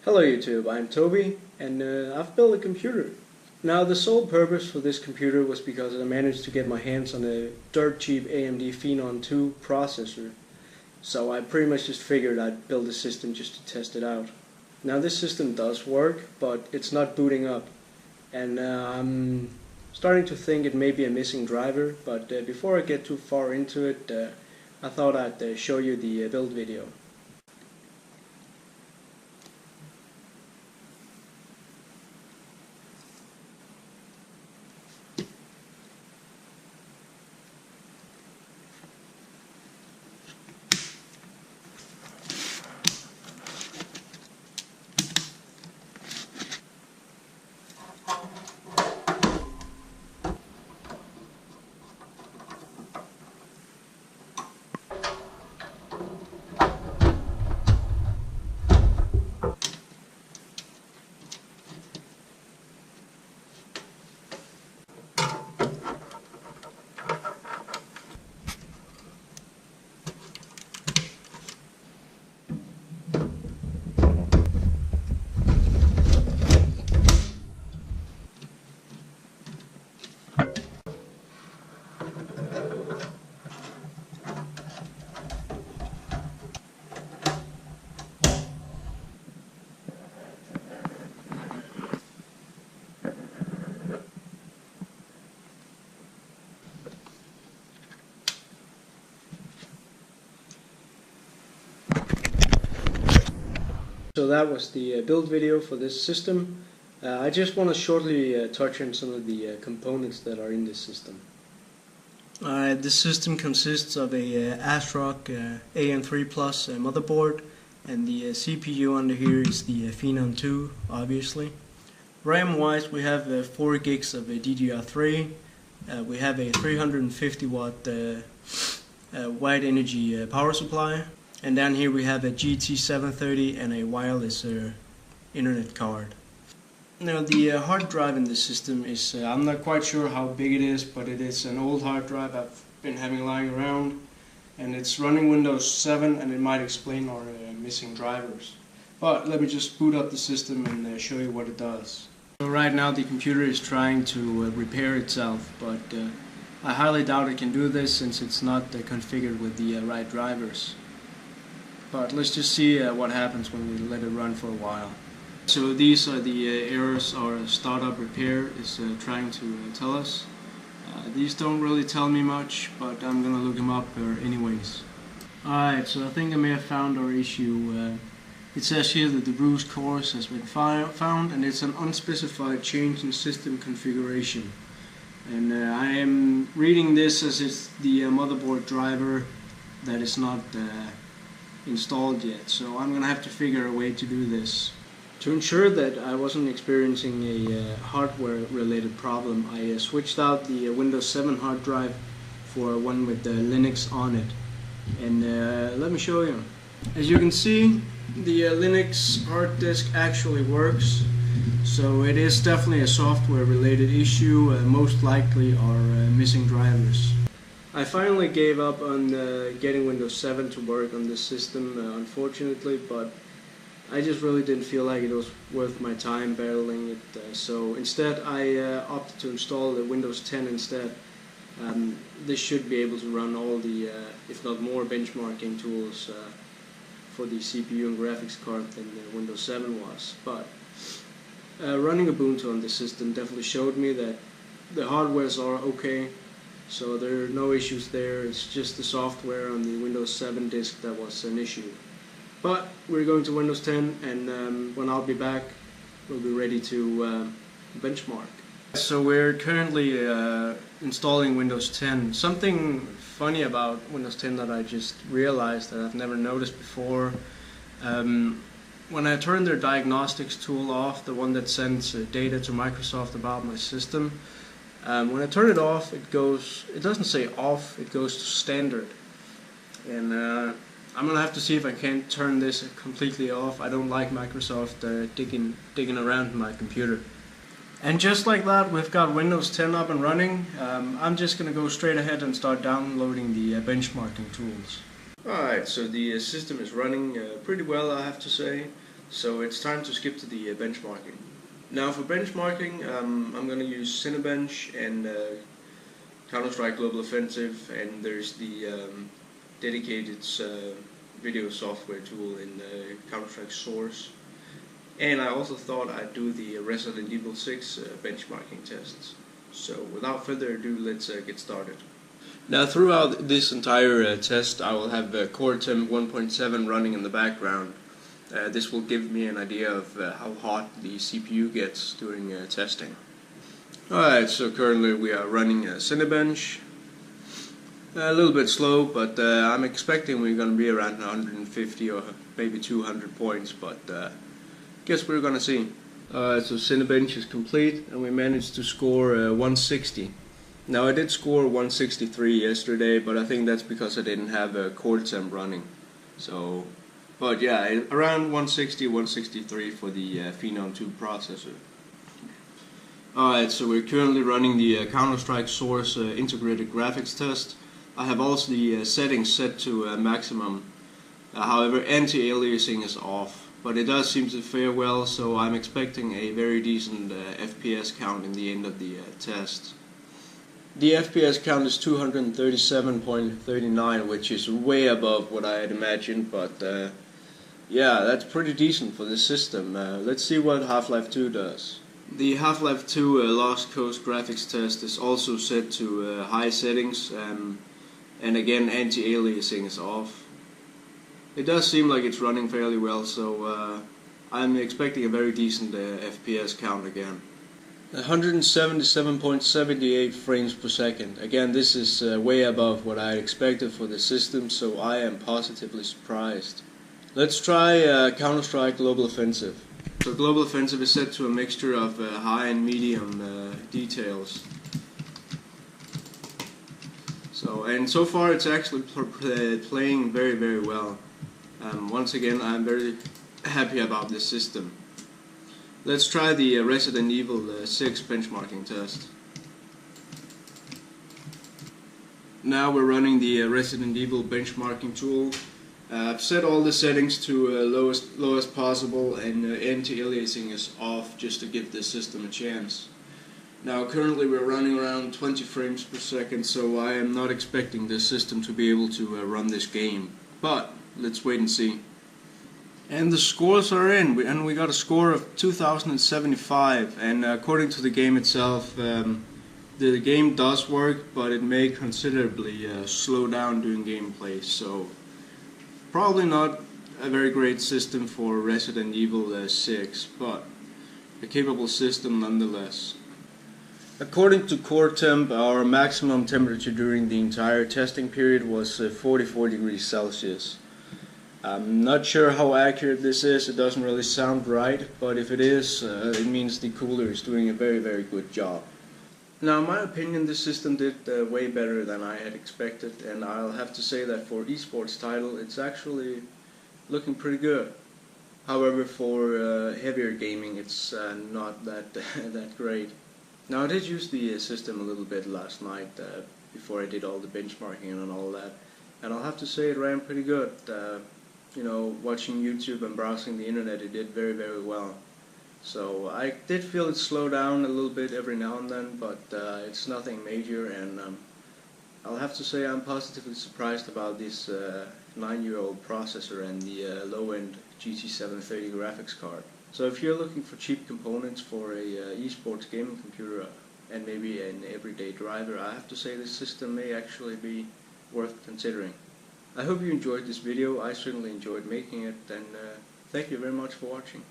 Hello YouTube, I'm Toby, and I've built a computer. Now the sole purpose for this computer was because I managed to get my hands on a dirt cheap AMD Phenom II processor. So I pretty much just figured I'd build a system just to test it out. Now this system does work, but it's not booting up. And I'm starting to think it may be a missing driver, but before I get too far into it, I thought I'd show you the build video. So that was the build video for this system. I just want to shortly touch on some of the components that are in this system. This system consists of a Asrock AM3 Plus motherboard, and the CPU under here is the Phenom II, obviously. RAM wise, we have 4 gigs of DDR3. We have a 350 watt wide energy power supply. And down here we have a GT730 and a wireless internet card. Now the hard drive in this system is, I'm not quite sure how big it is, but it is an old hard drive I've been having lying around. And it's running Windows 7, and it might explain our missing drivers. But let me just boot up the system and show you what it does. So right now the computer is trying to repair itself, but I highly doubt it can do this since it's not configured with the right drivers. But let's just see what happens when we let it run for a while. So these are the errors our startup repair is trying to tell us. These don't really tell me much, but I'm gonna look them up anyways. Alright, so I think I may have found our issue. It says here that the root cause has been found, and it's an unspecified change in system configuration. And I am reading this as it's the motherboard driver that is not installed yet, so I'm gonna have to figure a way to do this. To ensure that I wasn't experiencing a hardware related problem, I switched out the Windows 7 hard drive for one with Linux on it, and let me show you. As you can see, the Linux hard disk actually works, so it is definitely a software related issue. Most likely are missing drivers. I finally gave up on getting Windows 7 to work on this system, unfortunately, but I just really didn't feel like it was worth my time battling it, so instead I opted to install the Windows 10 instead. This should be able to run all the, if not more, benchmarking tools for the CPU and graphics card than Windows 7 was, but running Ubuntu on this system definitely showed me that the hardwares are okay. So there are no issues there, it's just the software on the Windows 7 disk that was an issue. But we're going to Windows 10, and when I'll be back, we'll be ready to benchmark. So we're currently installing Windows 10. Something funny about Windows 10 that I just realized that I've never noticed before. When I turn their diagnostics tool off, the one that sends data to Microsoft about my system, when I turn it off, it doesn't say off, it goes to standard. And I'm gonna have to see if I can't turn this completely off. I don't like Microsoft digging around in my computer. And just like that, we've got Windows 10 up and running. I'm just gonna go straight ahead and start downloading the benchmarking tools. Alright, so the system is running pretty well, I have to say. So it's time to skip to the benchmarking. Now for benchmarking, I'm going to use Cinebench and Counter-Strike Global Offensive, and there's the dedicated video software tool in Counter-Strike Source. And I also thought I'd do the Resident Evil 6 benchmarking tests. So without further ado, let's get started. Now throughout this entire test I will have Core Temp 1.7 running in the background. This will give me an idea of how hot the CPU gets during testing. Alright, so currently we are running Cinebench. A little bit slow, but I'm expecting we're going to be around 150 or maybe 200 points, but guess we're going to see. Alright, so Cinebench is complete and we managed to score 160. Now I did score 163 yesterday, but I think that's because I didn't have a Core Temp running. So, but yeah, around 160, 163 for the Phenom II processor. Alright, so we're currently running the Counter-Strike Source integrated graphics test. I have also the settings set to maximum. However, anti-aliasing is off, but it does seem to fare well, so I'm expecting a very decent FPS count in the end of the test. The FPS count is 237.39, which is way above what I had imagined, but yeah, that's pretty decent for this system. Let's see what Half-Life 2 does. The Half-Life 2 Lost Coast graphics test is also set to high settings, and again anti-aliasing is off. It does seem like it's running fairly well, so I'm expecting a very decent FPS count again. 177.78 frames per second. Again, this is way above what I expected for the system, so I am positively surprised. Let's try Counter-Strike Global Offensive. So Global Offensive is set to a mixture of high and medium details. So far it's actually playing very, very well. Once again, I'm very happy about this system. Let's try the Resident Evil 6 benchmarking test. Now we're running the Resident Evil benchmarking tool. I've set all the settings to lowest possible, and anti-aliasing is off just to give the system a chance. Now currently we're running around 20 frames per second, so I am not expecting this system to be able to run this game. But let's wait and see. And the scores are in, and we got a score of 2075, and according to the game itself, the game does work, but it may considerably slow down during gameplay, so probably not a very great system for Resident Evil 6, but a capable system nonetheless. According to Core Temp, our maximum temperature during the entire testing period was 44 degrees Celsius. I'm not sure how accurate this is, it doesn't really sound right, but if it is, it means the cooler is doing a very, very good job. Now in my opinion, this system did way better than I had expected, and I'll have to say that for esports title it's actually looking pretty good. However, for heavier gaming it's not that that great. Now I did use the system a little bit last night before I did all the benchmarking and all that, and I'll have to say it ran pretty good. You know, watching YouTube and browsing the internet, it did very, very well. So I did feel it slow down a little bit every now and then, but it's nothing major, and I'll have to say I'm positively surprised about this 9-year-old processor and the low-end GT730 graphics card. So if you're looking for cheap components for a esports gaming computer and maybe an everyday driver, I have to say this system may actually be worth considering. I hope you enjoyed this video. I certainly enjoyed making it, and thank you very much for watching.